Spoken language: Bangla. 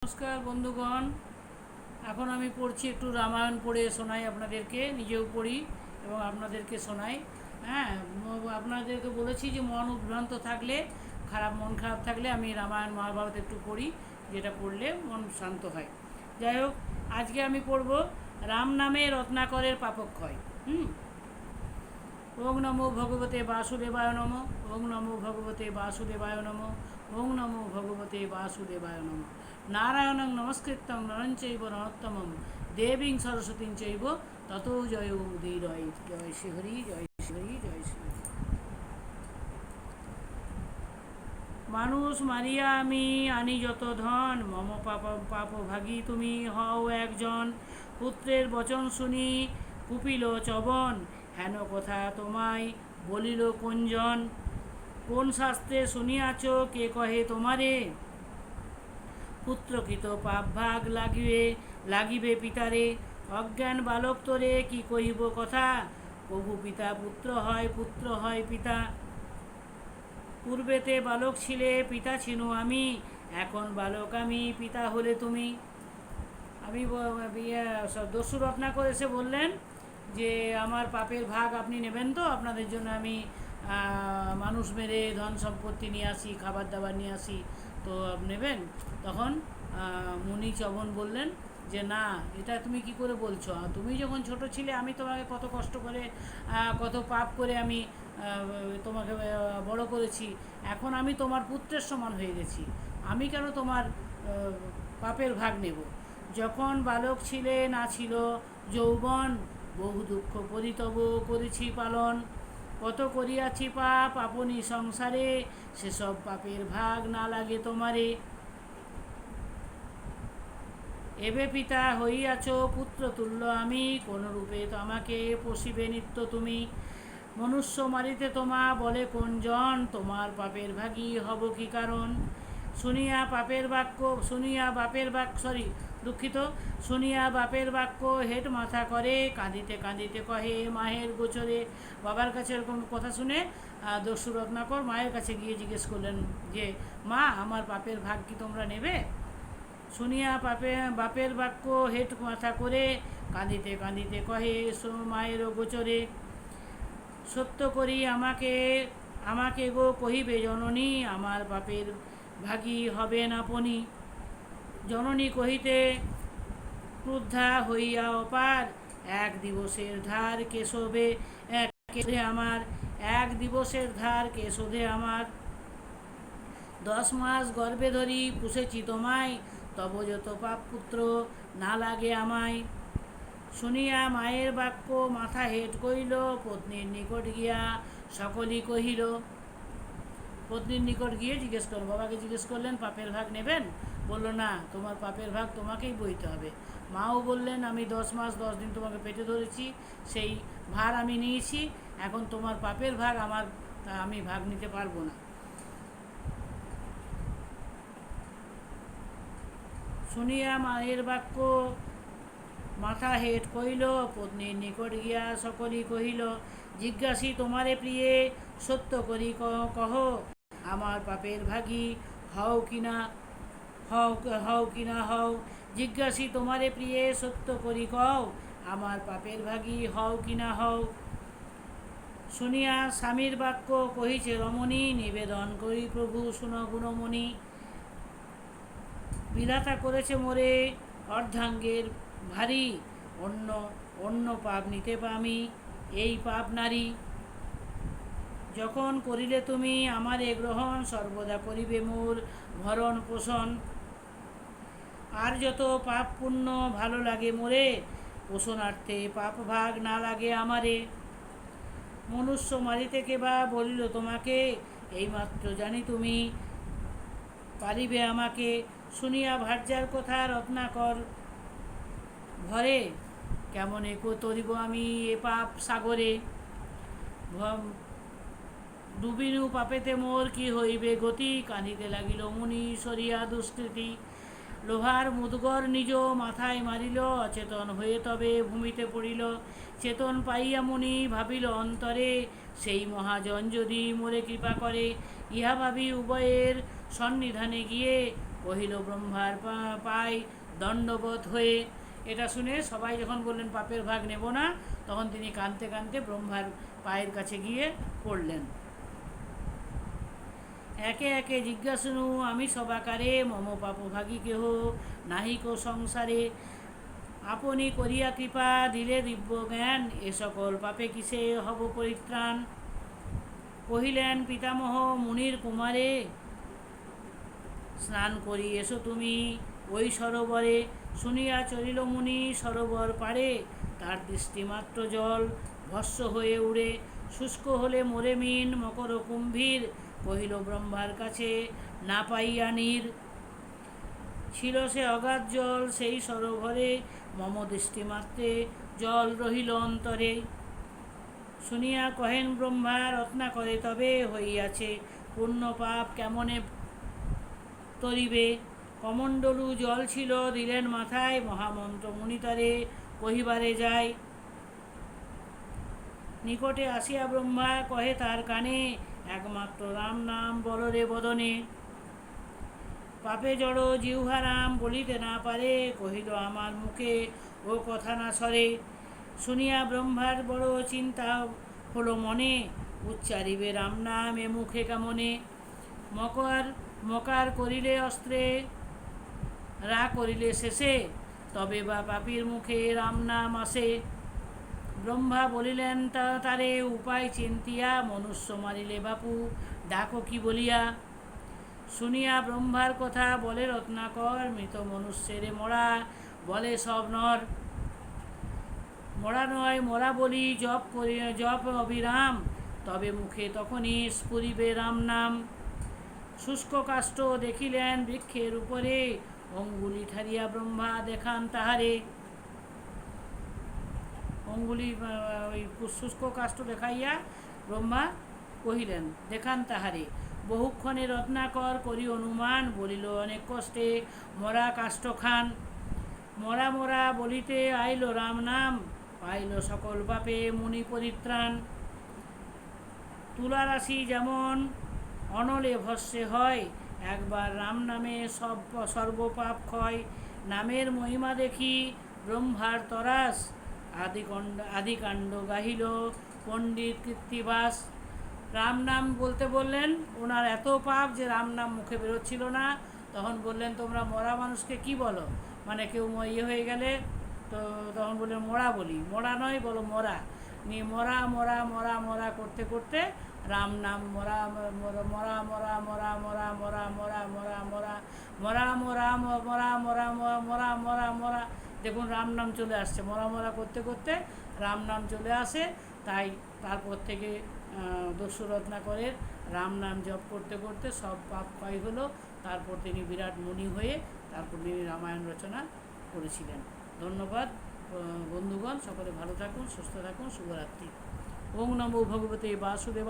নমস্কার বন্ধুগণ, এখন আমি পড়ছি, একটু রামায়ণ পড়ে শোনাই আপনাদেরকে, নিজেও পড়ি এবং আপনাদেরকে শোনাই। হ্যাঁ, আপনাদেরকে বলেছি যে মন উদ্ভ্রান্ত থাকলে, মন খারাপ থাকলে আমি রামায়ণ মহাভারত একটু পড়ি, যেটা পড়লে মন শান্ত হয়। যাই হোক, আজকে আমি পড়ব রাম নামে রত্নাকরের পাপক্ষয়। ওং নমো ভগবতে বাসুদেবায় নমঃ। ওং নমো ভগবতে বাসুদেবায় নমঃ। ওং নমো ভগবতে বাসুদেবায় নমঃ। নারায়ণং নমস্কৃত্যং নরং চৈব নরোত্তমং দেবীং সরস্বতীং চৈব ততো জয় উদীরয়। জয় শ্রীহরি, জয় শ্রীহরি, জয় শ্রীহরি। মানুষ মারিয়া আমি আনি যত ধন, মম পাপভাগী তুমি হও একজন। পুত্রের বচন শুনি কুপিল চবন, হেন কথা তোমায় বলিল কোনজন। কোন শাস্ত্রে শুনিয়াছ কে কহে তোমারে, পুত্রকৃত পাপ ভাগ লাগিবে পিতারে। অজ্ঞান বালক তোরে কি কহিব কথা, প্রভু পিতা পুত্র হয়, পুত্র হয় পিতা। পূর্বেতে বালক ছিলে পিতা ছিনু আমি, এখন বালক আমি পিতা হলে তুমি। আমি দস্যু রত্নাকর এসে বললেন যে আমার পাপের ভাগ আপনি নেবেন তো, আপনাদের জন্য আমি মানুষ মেরে ধন সম্পত্তি নিয়ে আসি, খাবার দাবার নিয়ে আসি, তো নেবেন? তখন মুনি চবন বললেন যে না, এটা তুমি কি করে বলছো? তুমি যখন ছোট ছিলে আমি তোমাকে কত কষ্ট করে, কত পাপ করে আমি তোমাকে বড় করেছি। এখন আমি তোমার পুত্রের সমান হয়ে গেছি, আমি কেন তোমার পাপের ভাগ নেব? যখন বালক ছিলে না ছিল যৌবন, বহু দুঃখ পরিতব করেছি পালন। কত করিয়াছি পাপ আপনি সংসারে, সেসব পাপের ভাগ না লাগে তোমারে। এবে পিতা হইয়াছ পুত্র তুল্য আমি, কোন রূপে তো আমাকে পশিবে নিত্য তুমি। মনুষ্য মারিতে তোমা বলে কোনজন, তোমার পাপের ভাগী হব কি কারণ। শুনিয়া বাপের বাক্য হেট মাথা করে, কাঁদিতে কাঁদিতে কহে মায়ের গোচরে। বাবার কাছে এরকম কথা শুনে দস্যু রত্নাকর মায়ের কাছে গিয়ে জিজ্ঞেস করলেন যে মা, আমার পাপের ভাগ কি তোমরা নেবে? শুনিয়া বাপের বাক্য হেট মাথা করে, কাঁদিতে কাঁদিতে কহে মায়েরও গোচরে। সত্য করি আমাকে গো কহিবে জননী, আমার পাপের ভাগী হবেন আপনি। জননী কহিতে ক্রুদ্ধা হইয়া অপার, এক দিবসের ধার কে শোধে আমার, এক দিবসের ধার কে শোধে আমার। 10 মাস গর্ভে ধরি পুষেছি তোমায়, তব যত পাপ পুত্র না লাগে আমায়। শুনিয়া মায়ের বাক্য মাথা হেট কইল, পত্নীর নিকট গিয়া সকলই কহিল। পত্নীর নিকট গিয়ে জিজ্ঞেস করলেন, বাবাকে জিজ্ঞেস করলেন পাপের ভাগ নেবেন? বলল না, তোমার পাপের ভাগ তোমাকেই বইতে হবে। মাও বললেন আমি 10 মাস 10 দিন তোমাকে পেটে ধরেছি, সেই ভার আমি নিয়েছি, এখন তোমার পাপের ভাগ আমি ভাগ নিতে পারবো না। শুনিয়া মায়ের বাক্য মাথা হেট কইল, পত্নীর নিকট গিয়া সকলই কহিল। জিজ্ঞাসি তোমারে প্রিয়ে সত্য করি কহ, আমার পাপের ভাগী হও কিনা হও। জিজ্ঞাসি তোমারে প্রিয়ে সত্য করি কও, আমার পাপের ভাগী হও কিনা হও। শুনিয়া স্বামীর বাক্য কহিছে রমণী, নিবেদন করি প্রভু শুন গুণমণি। বিধাতা করেছে মোরে অর্ধাঙ্গের ভারী, অন্য অন্য পাপ নিতে পামি এই পাপ নারী। যখন করিলে তুমি আমারে গ্রহণ, সর্বদা করিবে মোর ভরণ পোষণ। আর যত পাপ পুণ্য ভালো লাগে মোরে, পোষণার্থে পাপ ভাগ না লাগে আমারে। মনুষ্য মারিতে কেবা বলিল তোমাকে, এইমাত্র জানি তুমি পারিবে আমাকে। শুনিয়া ভার্যার কথা রত্নাকর ঘরে, কেমন তরিব আমি এ পাপ সাগরে। ডুবিনু পাপেতে মোর কি হইবে গতি, কাঁদিতে লাগিল মুনি সরিয়া দুষ্কৃতি। লোহার মুদগর নিজ মাথায় মারিল, অচেতন হয়ে তবে ভূমিতে পড়িল। চেতন পাইয়া মুনি ভাবিল অন্তরে, সেই মহাজন যদি মোরে কৃপা করে। ইহা ভাবি উভয়ের সন্নিধানে গিয়ে কহিল ব্রহ্মার পায় দণ্ডবত হয়ে। এটা শুনে সবাই যখন বললেন পাপের ভাগ নেব না, তখন তিনি কাঁদতে কাঁদতে ব্রহ্মার পায়ের কাছে গিয়ে পড়লেন। একে একে জিজ্ঞাসনু আমি সবাকারে, মম পাপভাগী কেহ নাহিক সংসারে। আপনি করিয়া কৃপা দিলে দিব্য জ্ঞান, এ সকল পাপে কিসে হব পরিত্রাণ। কহিলেন পিতামহ মুনির কুমারে, স্নান করি এসো তুমি ওই সরোবরে। শুনিয়া চলিল মুনি সরোবর পাড়ে, তার দৃষ্টিমাত্র জল ভস্ম হয়ে উড়ে। শুষ্ক হলে মোরে মিন মকর কুম্ভীর, কহিল ব্রহ্মার কাছে না পাইয়া নীর। ছিল সে অগাধ জল সেই সরোবরে, মম দৃষ্টিমাত্রে জল রহিল অন্তরে। শুনিয়া কহেন ব্রহ্মা রত্না করে তবে, হইয়াছে পূর্ণ পাপ কেমনে তরিবে। কমণ্ডলু জল ছিল দিলেন মাথায়, মহামন্ত্র মুনিতরে কহিবারে যায়। নিকটে আসিয়া ব্রহ্মা কহে তার কানে, একমাত্র রাম নাম বলরে বদনে। পাপে জড় জিহ্বা রাম বলিতে না পারে, কহিল আমার মুখে ও কথা না সরে। শুনিয়া ব্রহ্মার বড় চিন্তা হলো মনে, উচ্চারিবে রাম নাম এ মুখে কেমনে। মকার করিলে অস্ত্রে, রা করিলে শেষে, তবে বা পাপীর মুখে রাম নাম আসে। ব্রহ্মা বলিলেন তারে উপায় চিন্তিয়া, মনুষ্য মারিলে বাপু ডাকো কি বলিয়া। শুনিয়া ব্রহ্মার কথা বলে রত্নাকর, মৃত মনুষ্যেরে মরা বলে সব নর। মরা নয় মরা বলি জপ অবিরাম, তবে মুখে তখনই স্ফুরিবে রাম নাম। শুষ্ক কাষ্ঠ দেখিলেন বৃক্ষের উপরে, অঙ্গুলি ঠারিয়া ব্রহ্মা দেখান তাহারে। অঙ্গুলি ওই শুষ্ক কাষ্ঠ দেখাইয়া ব্রহ্মা কহিলেন দেখান তাহারে। বহুক্ষণে রত্নাকর করি অনুমান, বলিল অনেক কষ্টে মরা কাষ্ঠ খান। মরা মরা বলিতে আইল রাম নাম, পাইল সকল পাপে মুনি পরিত্রাণ। তুলা রাশি যেমন অনলে ভস্যে হয়, একবার রাম নামে সর্বপাপ ক্ষয়। নামের মহিমা দেখি ব্রহ্মার তরাস, আদিকাণ্ড গাহিল পণ্ডিত কৃত্তিবাস। রাম নাম বলতে বললেন, ওনার এত পাপ যে রাম নাম মুখে বেরোচ্ছিল না। তখন বললেন তোমরা মরা মানুষকে কি বলো, মানে কেউ ইয়ে হয়ে গেলে তো তখন বললেন মরা বলি। মরা নয় বলো মরা। নিয়ে মরা মরা মরা মরা করতে করতে রাম নাম মরা মরা মরা মরা মরা মরা মরা মরা মরা মরা মরা মরা মরা মরা মরা মরা মরা, দেখুন রাম নাম চলে আসছে। মরা মরা করতে করতে রাম নাম চলে আসে। তাই তারপর থেকে দস্যু রত্নাকরের রাম নাম জপ করতে করতে সব পাপ ক্ষয় হলো। তারপর তিনি বিরাট মুনি হয়ে তারপর তিনি রামায়ণ রচনা করেছিলেন। ধন্যবাদ বন্ধুগণ, সকলে ভালো থাকুন, সুস্থ থাকুন, শুভরাত্রি। ওং নমো ভগবতে বাসুদেব।